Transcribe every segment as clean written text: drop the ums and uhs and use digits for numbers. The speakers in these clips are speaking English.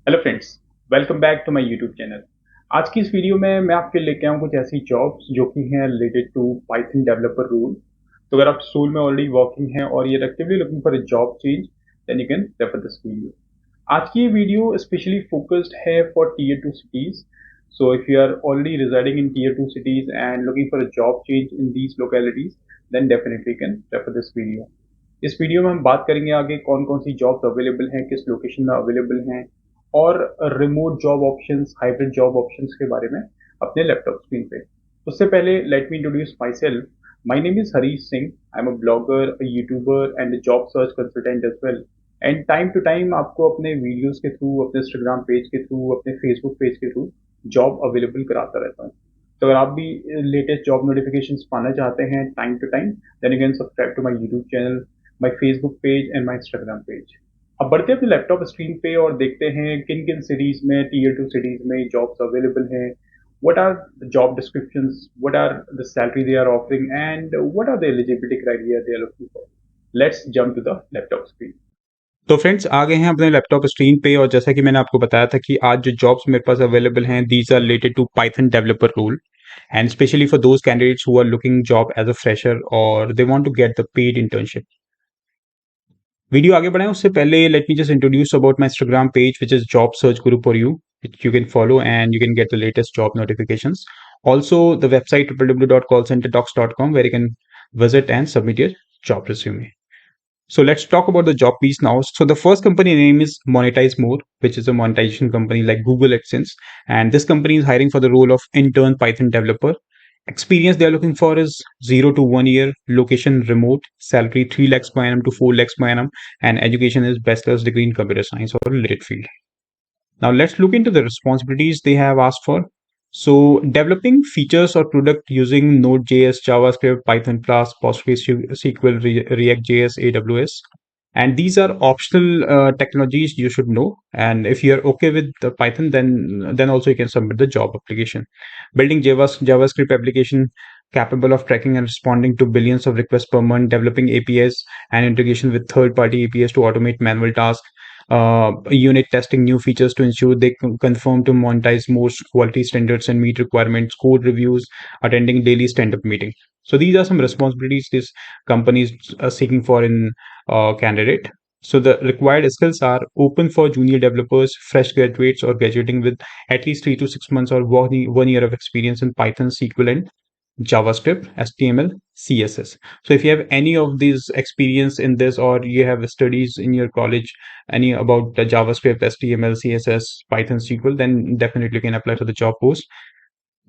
Hello friends, welcome back to my YouTube channel. आज की इस वीडियो में मैं आपके लेके आऊँ कुछ ऐसी जॉब्स जो कि हैं related to Python developer role. तो अगर आप सोल में ऑलरेडी वर्किंग हैं और ये actively looking for a job change, then you can refer this video. आज की ये वीडियो स्पेशली फोकस्ड है for tier two cities. So if you are already residing in tier two cities and looking for a job change in these localities, then definitely can refer this video. इस video में हम बात करेंगे आगे कौन कौन सी jobs available हैं, किस लोकेशन में अवेलेबल हैं, और remote job options, hybrid job options के बारे में अपने लैपटॉप स्क्रीन पे। उससे पहले let me introduce myself. My name is Harish Singh. I am a blogger, a YouTuber and job search consultant as well. And time to time आपको अपने videos के थ्रू, अपने इंस्टाग्राम पेज के थ्रू, अपने Facebook page के through job available कराता रहता हूँ। तो अगर आप भी लेटेस्ट जॉब नोटिफिकेशंस पाना चाहते हैं time to time, then you can subscribe to my YouTube channel, my Facebook page and my Instagram page. अब बढ़ते हैं अपने लैपटॉप स्क्रीन पे और देखते हैं किन किन सिटीज में, टीयर टू सिटीज में जॉब्स अवेलेबल हैं। what are the job descriptions, what are the salary they are offering, and what are the eligibility criteria they are looking for. Let's jump to the laptop screen. तो friends आ गए हैं अपने laptop screen पे और जैसा कि मैंने आपको बताया था कि आज जो जॉब्स मेरे पास अवेलेबल हैं these are related to Python developer role and specially for those candidates who are looking job as a fresher और they want to get the paid internship. Video आगे बढ़ाएं उससे पहले let me just introduce about my Instagram page which is job search guru for you, which you can follow and you can get the latest job notifications. Also, the website www.callcenterdocs.com where you can visit and submit your job resume. So let's talk about the job piece now. So the first company name is MONETIZE More, which is a monetization company like Google AdSense. And this company is hiring for the role of intern Python developer. Experience they are looking for is 0 to 1 year, location remote, salary 3 lakhs per annum to 4 lakhs per annum, and education is bachelor's degree in computer science or related field. Now let's look into the responsibilities they have asked for. So developing features or product using Node.js, JavaScript, Python class, PostgreSQL, React.js, AWS. And these are optional technologies you should know. And if you're okay with the Python, then also you can submit the job application. Building JavaScript application capable of tracking and responding to billions of requests per month, developing APIs and integration with third-party APIs to automate manual tasks, unit testing new features to ensure they conform to monetize most quality standards and meet requirements, code reviews, attending daily stand-up meeting. So these are some responsibilities this company is seeking for in candidate. So the required skills are open for junior developers, fresh graduates, or graduating with at least 3 to 6 months or 1 year of experience in Python, SQL, and JavaScript, HTML, CSS. So if you have any of these experience in this or you have studies in your college any about the JavaScript, HTML, CSS, Python, SQL, then definitely you can apply for the job post.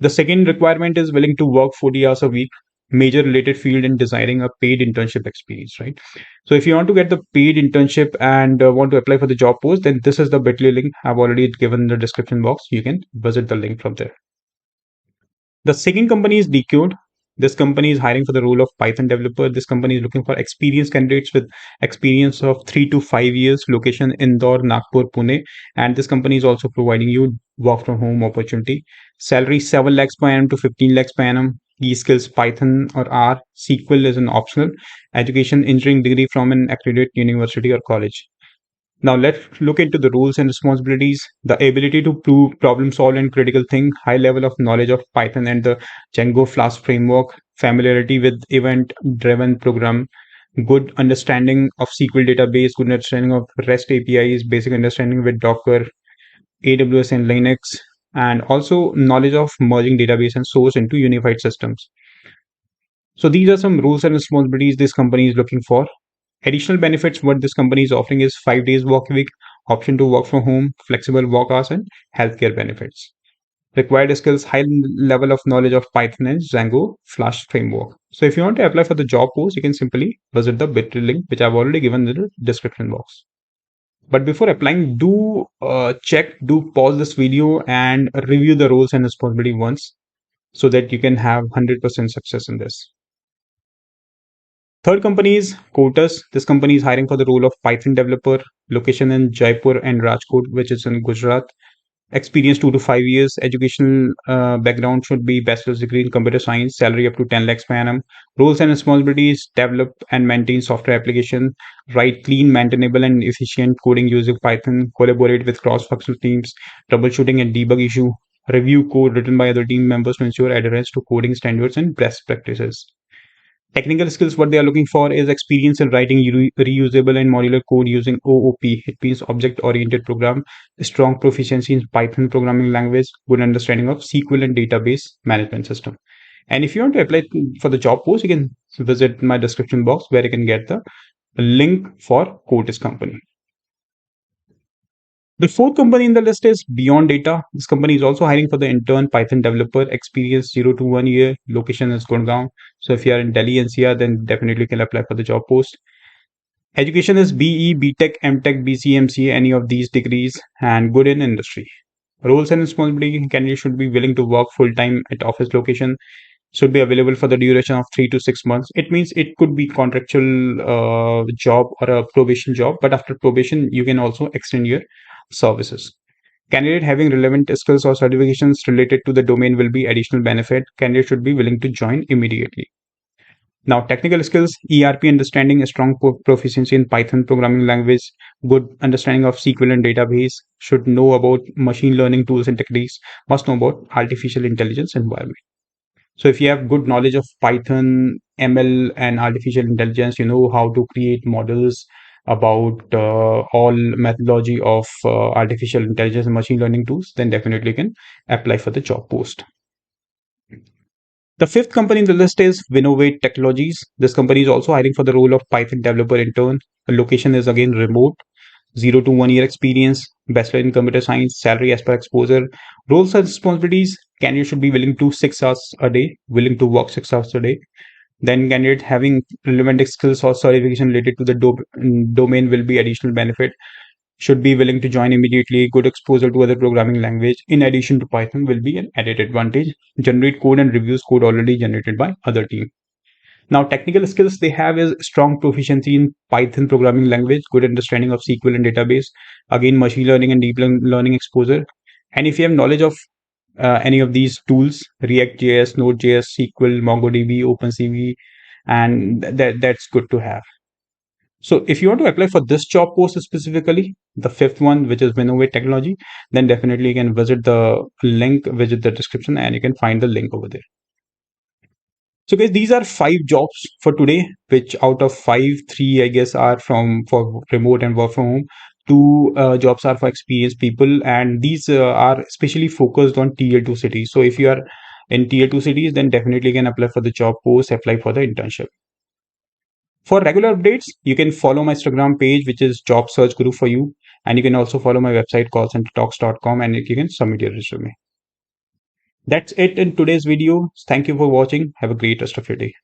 The second requirement is willing to work 40 hours a week, major related field in designing a paid internship experience, right? So if you want to get the paid internship and want to apply for the job post, then this is the bit.ly link I've already given in the description box. You can visit the link from there. The second company is DEQODE. This company is hiring for the role of Python developer. This company is looking for experienced candidates with experience of 3 to 5 years, location Indore, Nagpur, Pune. And this company is also providing you work from home opportunity. Salary 7 lakhs per annum to 15 lakhs per annum. Key skills Python or R. SQL is an optional. Education engineering degree from an accredited university or college. Now let's look into the roles and responsibilities. The ability to prove problem solve and critical think, high level of knowledge of Python and the Django Flask framework, familiarity with event driven program, good understanding of SQL database, good understanding of REST APIs, basic understanding with Docker, AWS and Linux, and also knowledge of merging database and source into unified systems. So these are some rules and responsibilities this company is looking for. Additional benefits what this company is offering is 5 days work week, option to work from home, flexible work hours, and healthcare benefits. Required skills, high level of knowledge of Python and Django Flash framework. So if you want to apply for the job post, you can simply visit the bit.ly link, which I've already given in the description box. But before applying, do pause this video and review the roles and responsibility once so that you can have 100% success in this. Third company is CORETUS. This company is hiring for the role of Python developer, location in Jaipur and Rajkot, which is in Gujarat. Experience 2 to 5 years. Educational background should be bachelor's degree in computer science. Salary up to 10 lakhs per annum. Roles and responsibilities: develop and maintain software application. Write clean, maintainable, and efficient coding using Python. Collaborate with cross-functional teams. Troubleshooting and debug issue. Review code written by other team members to ensure adherence to coding standards and best practices. Technical skills, what they are looking for is experience in writing reusable and modular code using OOP. It means object oriented program, strong proficiency in Python programming language, good understanding of SQL and database management system. And if you want to apply for the job post, you can visit my description box where you can get the link for CORETUS company. The fourth company in the list is BEYON Data. This company is also hiring for the intern Python developer, experience 0 to 1 year. Location is Gurgaon. So if you are in Delhi NCR, then definitely can apply for the job post. Education is BE, BTech, MTech, BC, MCA, any of these degrees, and good in industry. Roles and responsibility: candidate should be willing to work full time at office location, should be available for the duration of 3 to 6 months. It means it could be contractual job or a probation job, but after probation, you can also extend your services. Candidate having relevant skills or certifications related to the domain will be additional benefit. Candidate should be willing to join immediately. Now, technical skills: ERP understanding, a strong proficiency in Python programming language, good understanding of SQL and database, should know about machine learning tools and techniques, must know about artificial intelligence environment. So if you have good knowledge of Python, ML, and artificial intelligence, you know how to create models about all methodology of artificial intelligence and machine learning tools, then definitely can apply for the job post. The fifth company in the list is Vinnovate Technologies. This company is also hiring for the role of Python developer intern. The location is again remote. 0 to 1 year experience, bachelor in computer science, salary as per exposure. Roles and responsibilities: candidate should be willing to 6 hours a day, willing to work 6 hours a day. Then candidate having relevant skills or certification related to the domain will be additional benefit. Should be willing to join immediately. Good exposure to other programming language in addition to Python will be an added advantage. Generate code and reviews code already generated by other team. Now, technical skills they have is strong proficiency in Python programming language, good understanding of SQL and database, again machine learning and deep learning exposure. And if you have knowledge of any of these tools, React.js, Node.js, SQL, MongoDB, OpenCV, and that's good to have. So if you want to apply for this job post specifically, the fifth one, which is Vinnovate Technology, then definitely you can visit the link, visit the description, and you can find the link over there. So guys, these are 5 jobs for today, which out of 5, 3 I guess are for remote and work from home. 2 jobs are for experienced people, and these are especially focused on tier 2 cities. So if you are in tier 2 cities, then definitely can apply for the job post, apply for the internship. For regular updates, you can follow my Instagram page, which is Job Search Guru for you, and you can also follow my website callcentertalks.com, and you can submit your resume. That's it in today's video. Thank you for watching. Have a great rest of your day.